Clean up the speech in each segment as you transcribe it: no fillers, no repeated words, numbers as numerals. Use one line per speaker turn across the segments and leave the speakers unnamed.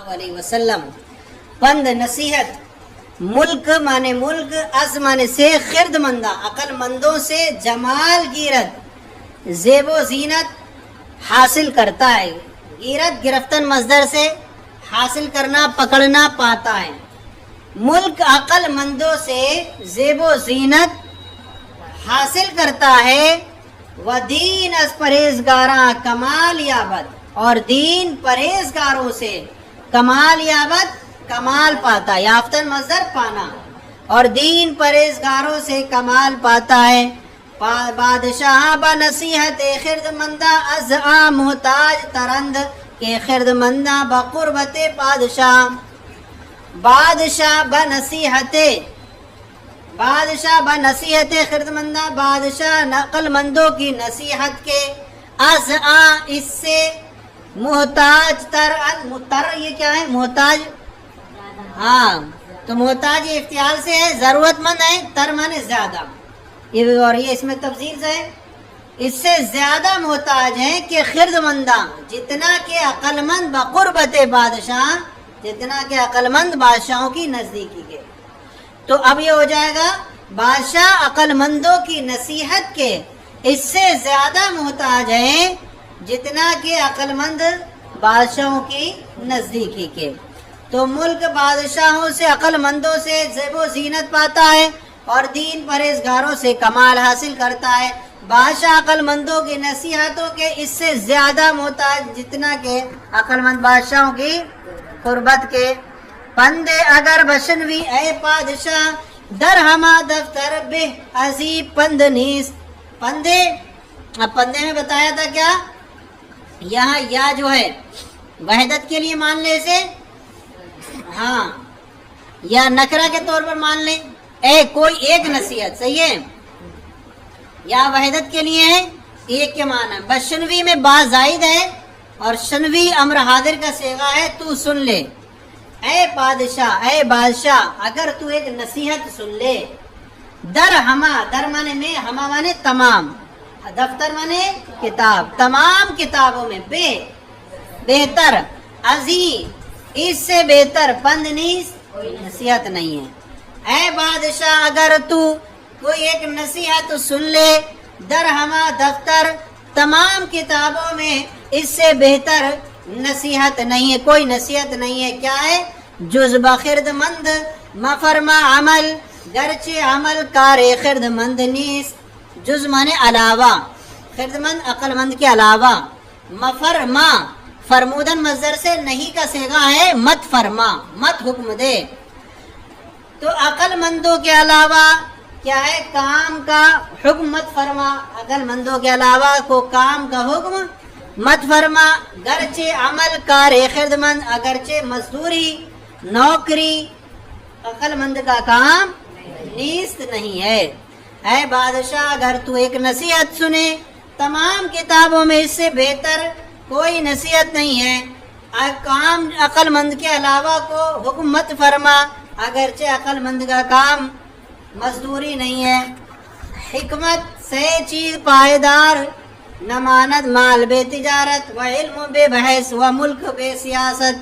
علیہ وسلم پند نصیحت ملک مانے ملک، از مانے سے، خرد مندہ عقل مندوں سے جمال گیرت زیب و زینت حاصل کرتا ہے. گیرت گرفتن مصدر سے حاصل کرنا، پکڑنا، پاتا ہے. ملک عقل مندوں سے زیب و زینت حاصل کرتا ہے. و دین از پرہیزگاراں کمال یابت، اور دین پرہیزگاروں سے کمال یابت کمال پاتا، یافتن مصدر پانا، اور دین پرہیزگاروں سے کمال پاتا ہے. بادشاہ با نصیحت خرد مندہ از آ محتاج ترند کے خرد مندہ بقربت پادشاہ. بادشاہ بنصیحت خرد مندہ، بادشاہ عقل مندوں کی نصیحت کے، از آ اس سے، محتاج تر یہ کیا ہے؟ محتاج، ہاں تو محتاج یہ افتعال سے ہے، ضرورت مند ہے، تر مانے زیادہ، اور یہ اس میں تفضیل ہے، اس سے زیادہ محتاج ہیں کہ خرد مندہ، جتنا کہ عقل مند بقربت بادشاہ، جتنا کہ عقل مند بادشاہوں کی نزدیکی کے. تو اب یہ ہو جائے گا بادشاہ عقل مندوں کی نصیحت کے اس سے زیادہ محتاج ہیں جتنا کہ عقل مند بادشاہوں کی نزدیکی کے. تو ملک بادشاہوں سے، عقل مندوں سے زیب و زینت پاتا ہے، اور دین پرہیزگاروں سے کمال حاصل کرتا ہے. بادشاہ عقل مندوں کی نصیحتوں کے اس سے زیادہ محتاج جتنا کہ عقل مند بادشاہوں کی قربت کے. پندے اگر بشنوی اے پادشاہ، در ہما دفتر بے عزیب پند نیست. پندے، اب پندے میں بتایا تھا کیا، یہاں یا جو ہے وحدت کے لیے مان لے سے، ہاں یا نکرہ کے طور پر مان لیں، اے کوئی ایک نصیحت، صحیح ہے، یا وحدت کے لیے ہے ایک کے معنی. بشنوی میں با زائد ہے، اور شنوی امر حاضر کا صیغہ ہے، تو سن لے. اے بادشاہ، اے بادشاہ، اگر تو ایک نصیحت سن لے. در ہما، در مانے میں، ہما مانے تمام، دفتر مانے کتاب، تمام کتابوں میں، بہتر، عظیم، اس سے بہتر پند نیز کوئی نصیحت نہیں ہے. اے بادشاہ اگر تو کوئی ایک نصیحت سن لے، در ہما دفتر، تمام کتابوں میں اس سے بہتر نصیحت نہیں ہے، کوئی نصیحت نہیں ہے. کیا ہے؟ جز بخرد مند مفرما عمل، گرچہ عمل کار خرد مند نیست. جز مانے علاوہ، خرد مند عقل مند کے علاوہ. مفرما فرمودن مصدر سے نہیں کا صیغہ ہے، مت فرما، مت حکم دے. تو عقل مندوں کے علاوہ کیا ہے؟ کام کا حکم مت فرما، عقل مندوں کے علاوہ کو کام کا حکم مت فرما. گرچہ عمل کار خرد مند، اگرچہ مزدوری، نوکری عقل مند کا کام نیست نہیں ہے. اے بادشاہ اگر تو ایک نصیحت سنے، تمام کتابوں میں اس سے بہتر کوئی نصیحت نہیں ہے. کام عقل مند کے علاوہ کو حکم مت فرما، اگرچہ عقل مند کا کام مزدوری نہیں ہے. حکمت سے چیز پائیدار، نماند مال بے تجارت، و علم بے بحث، و ملک بے سیاست.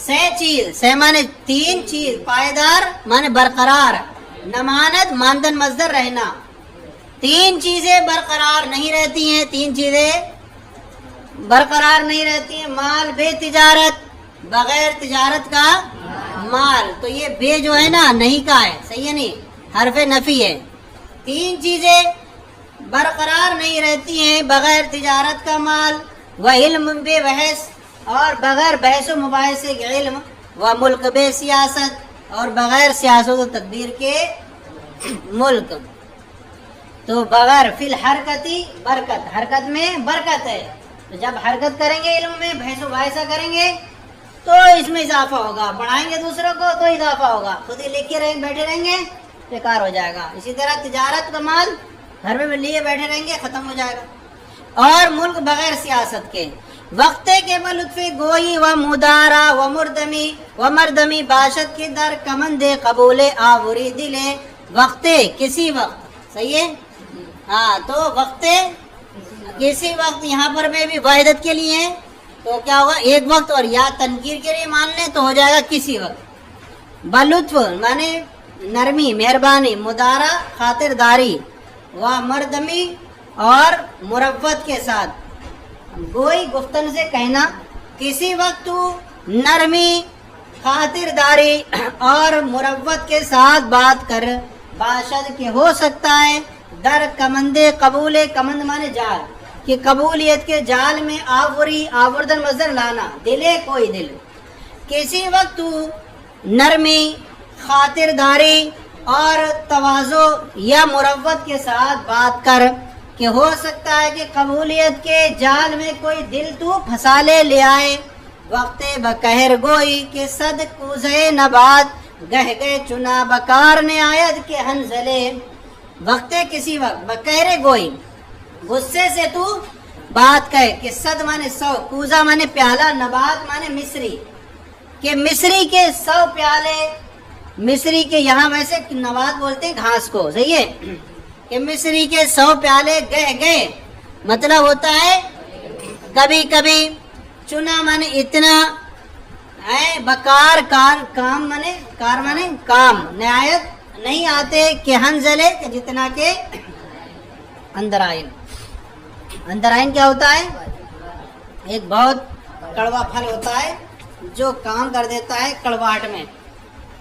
سے چیز، سے مانے تین چیز، پائیدار مانے برقرار، نماند ماندن مصدر رہنا. تین چیزیں برقرار نہیں رہتی ہیں، تین چیزیں برقرار نہیں رہتی ہیں. مال بے تجارت، بغیر تجارت کا مال، تو یہ بے جو ہے نا نہیں کا ہے، صحیح ہے نہیں، حرف نفی ہے. تین چیزیں برقرار نہیں رہتی ہیں بغیر تجارت کا مال، و علم بے بحث، اور بغیر بحث و مباحثے کے علم، و ملک بے سیاست، اور بغیر سیاست و تدبیر کے ملک. تو بغیر فی الحرکتی برکت، حرکت میں برکت ہے، تو جب حرکت کریں گے علم میں، بحث و مباحثہ کریں گے تو اس میں اضافہ ہوگا، پڑھائیں گے دوسروں کو تو اضافہ ہوگا، خود ہی لکھ کے بیٹھے رہیں گے بیکار ہو جائے گا. اسی طرح تجارت کا مال گھر میں لیے بیٹھے رہیں گے ختم ہو جائے گا. اور ملک بغیر سیاست کے. وقتے کے بلطف گوئی و مدارا و مردمی باشد کی در کمند قبول آوری دلے. وقتے کسی وقت، صحیح ہے، ہاں تو وقتے کسی وقت یہاں پر میں بھی واحدت کے لیے ہے تو کیا ہوگا ایک وقت، اور یا تنکیر کے لیے مان لیں تو ہو جائے گا کسی وقت۔ بلطف مانے نرمی، مہربانی، مدارا خاطرداری، و مردمی اور مروت کے ساتھ، گوئی گفتن سے کہنا کسی وقت تو نرمی، خاطرداری اور مروت کے ساتھ بات کر، باشد کہ ہو سکتا ہے در کمند قبول، کمند مانے جال، کہ قبولیت کے جال میں آوری، آوردن مصدر لانا، دلے کوئی دل، کسی وقت تو نرمی، خاطرداری اور تواضع یا مروت کے ساتھ بات کر، کہ ہو سکتا ہے کہ قبولیت کے جال میں کوئی دل تو پھنسا لے آئے۔ وقت بکہر گوئی کہ صد کوزے نبات، گہ گئے چنا بکار نے آید کے ہنزلے، وقت کسی وقت، بکہر گوئی غصے سے تو بات کہے، کہ صد مانے 100، کوزہ مانے پیالہ، نبات مانے مصری، کہ مصری کے 100 پیالے، مصری کے یہاں ویسے نبات بولتے ہیں گھاس کو، صحیح ہے، کہ مصری کے 100 پیالے گہ گئے، مطلب ہوتا ہے کبھی کبھی، چنا مانے اتنا ہے، بکار کام مانے کار مانے کام، نہایت نہیں آتے، کہ ہنزلے کہ جتنا کہ اندر آئین۔ اندر آئین کیا ہوتا ہے؟ ایک بہت کڑوا پھل ہوتا ہے جو کام کر دیتا ہے کڑواہٹ میں،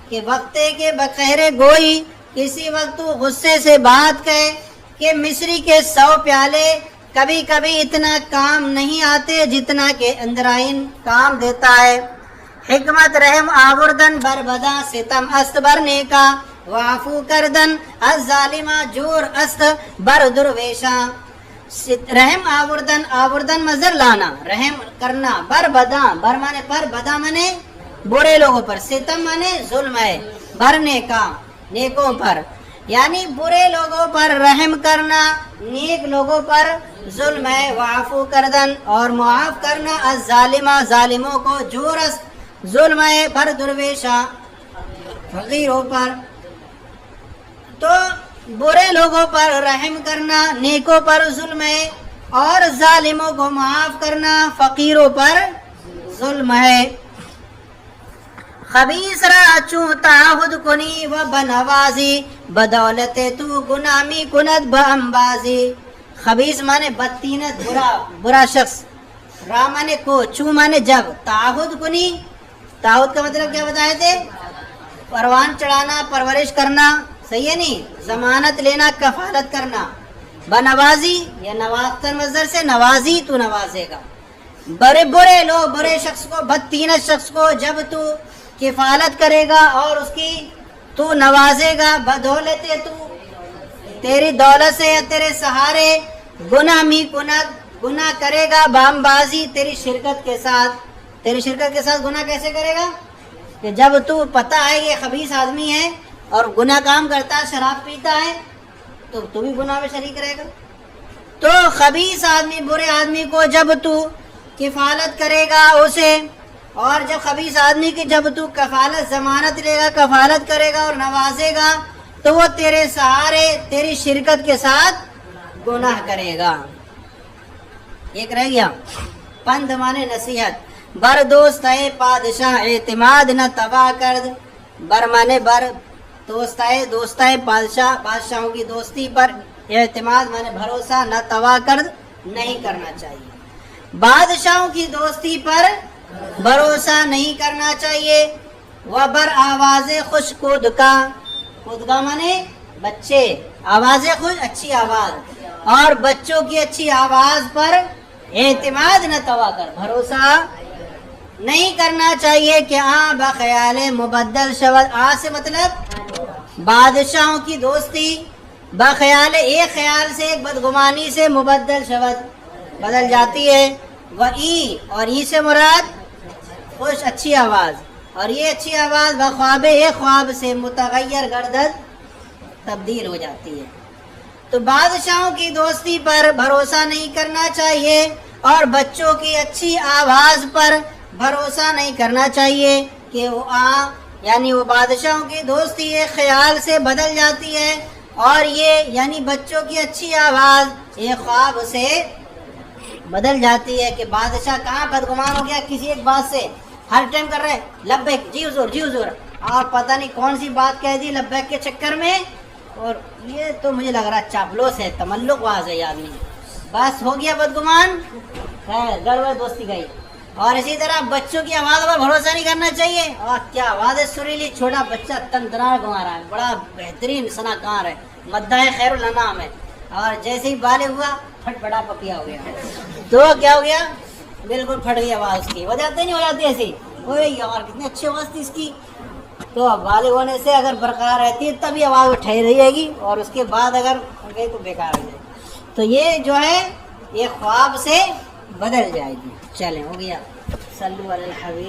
کہ وقتے کے بقہرے گوئی کسی وقت تو غصے سے بات کہے، کہ مصری کے 100 پیالے کبھی کبھی اتنا کام نہیں آتے جتنا کہ اندرائن کام دیتا ہے۔ حکمت رحم آوردن بربدا ستم است برنے کا، وعفو کردن از ظالمہ جور است بر درویشا، رحم آوردن، آوردن مصدر لانا، رحم کرنا، بربدا، بر مانے پر، بدا مانے برے لوگوں پر، ستم مانے ظلم ہے، بھرنے کا نیکوں پر، یعنی برے لوگوں پر رحم کرنا، نیک لوگوں پر ظلم ہے، وعفو کردن اور معاف کرنا، الظالمہ ظالموں کو، جورس ظلم ہے، پر درویشہ فقیروں پر، تو برے لوگوں پر رحم کرنا، نیکوں پر ظلم ہے، اور ظالموں کو معاف کرنا، فقیروں پر ظلم ہے۔ خبیث را چوں تعہد کنی و بنوازی، بدولت تو گنامی کند بامبازی، خبیث مانے بدتینت، برا شخص، را مانے کو، چوں مانے جب، تعہد کنی، تعہد کا مطلب کیا بتائے تھے؟ پروان چڑھانا، پرورش کرنا، صحیح ہے نہیں، ضمانت لینا، کفالت کرنا، بنوازی یا نواختن مصدر سے نوازی، تو نوازے گا، برے لوگ، برے شخص کو، بدتینت شخص کو جب تو کفالت کرے گا اور اس کی تو نوازے گا، بدولت تو تیری دولت سے یا تیرے سہارے، گناہ می کنت گناہ کرے گا، بام بازی تیری شرکت کے ساتھ، تیری شرکت کے ساتھ گناہ کیسے کرے گا؟ کہ جب تو پتہ ہے یہ خبیث آدمی ہے اور گناہ کام کرتا ہے، شراب پیتا ہے، تو بھی گناہ میں شریک رہے گا۔ تو خبیث آدمی، برے آدمی کو جب تو کفالت کرے گا اسے، اور جب خبیث آدمی کی جب تو کفالت، ضمانت لے گا، کفالت کرے گا اور نوازے گا، تو وہ تیرے سہارے، تیری شرکت کے ساتھ گناہ کرے گا۔ ایک رہ گیا پند مانے نصیحت، بر دوست ہے پادشاہ اعتماد نہ تباہ کرد، بر مانے بر، دوست ہے پادشاہ، بادشاہوں کی دوستی پر، اعتماد مانے بھروسہ، نہ تباہ کرد نہیں کرنا چاہیے، بادشاہوں کی دوستی پر بھروسہ نہیں کرنا چاہیے۔ وبر آواز خوش کودکا، کودکا مانے بچے، آواز خوش اچھی آواز، اور بچوں کی اچھی آواز پر اعتماد نہ توا کر، بھروسہ نہیں کرنا چاہیے، کہ بخیال مبدل شود، سے مطلب بادشاہوں کی دوستی، بخیال ایک خیال سے، ایک بدگمانی سے، مبدل شود بدل جاتی ہے، اور ای سے مراد خوش اچھی آواز، اور یہ اچھی آواز بخواب، ایک خواب سے متغیر گردد تبدیل ہو جاتی ہے۔ تو بادشاہوں کی دوستی پر بھروسہ نہیں کرنا چاہیے، اور بچوں کی اچھی آواز پر بھروسہ نہیں کرنا چاہیے، کہ وہ یعنی وہ بادشاہوں کی دوستی ایک خیال سے بدل جاتی ہے، اور یہ یعنی بچوں کی اچھی آواز ایک خواب سے بدل جاتی ہے کہ بادشاہ کہاں بدگمان ہو گیا کسی ایک بات سے، ہر ٹائم کر رہے لبیک جی حضور جی حضور، اور پتہ نہیں کون سی بات کہہ دی لبیک کے چکر میں، اور یہ تو مجھے لگ رہا چاپلوس ہے، تملق باز ہے یہ آدمی، بس ہو گیا بدگمان، خیر گڑبڑ دوستی گئی۔ اور اسی طرح بچوں کی آواز پر بھروسہ نہیں کرنا چاہیے، اور کیا آواز ہے سریلی، چھوٹا بچہ تندرار گوا رہا ہے، بڑا بہترین صنعتکار ہے، مداح خیر الانام ہے، اور جیسے ہی بالغ ہوا پھٹ پٹا پپیا ہو گیا، تو کیا ہو گیا، بالکل پھٹ گئی آواز اس کی، ہو جاتی نہیں ہو جاتی ایسی، اوہ یار کتنی اچھی آواز تھی اس کی، تو اب بالغ ہونے سے اگر برقرار رہتی ہے تبھی آواز اٹھائی رہے گی، اور اس کے بعد اگر ہو گئی تو بیکار ہو جائے گی، تو یہ جو ہے یہ خواب سے بدل جائے گی۔ چلیں ہو گیا، صلو علی الحبیب۔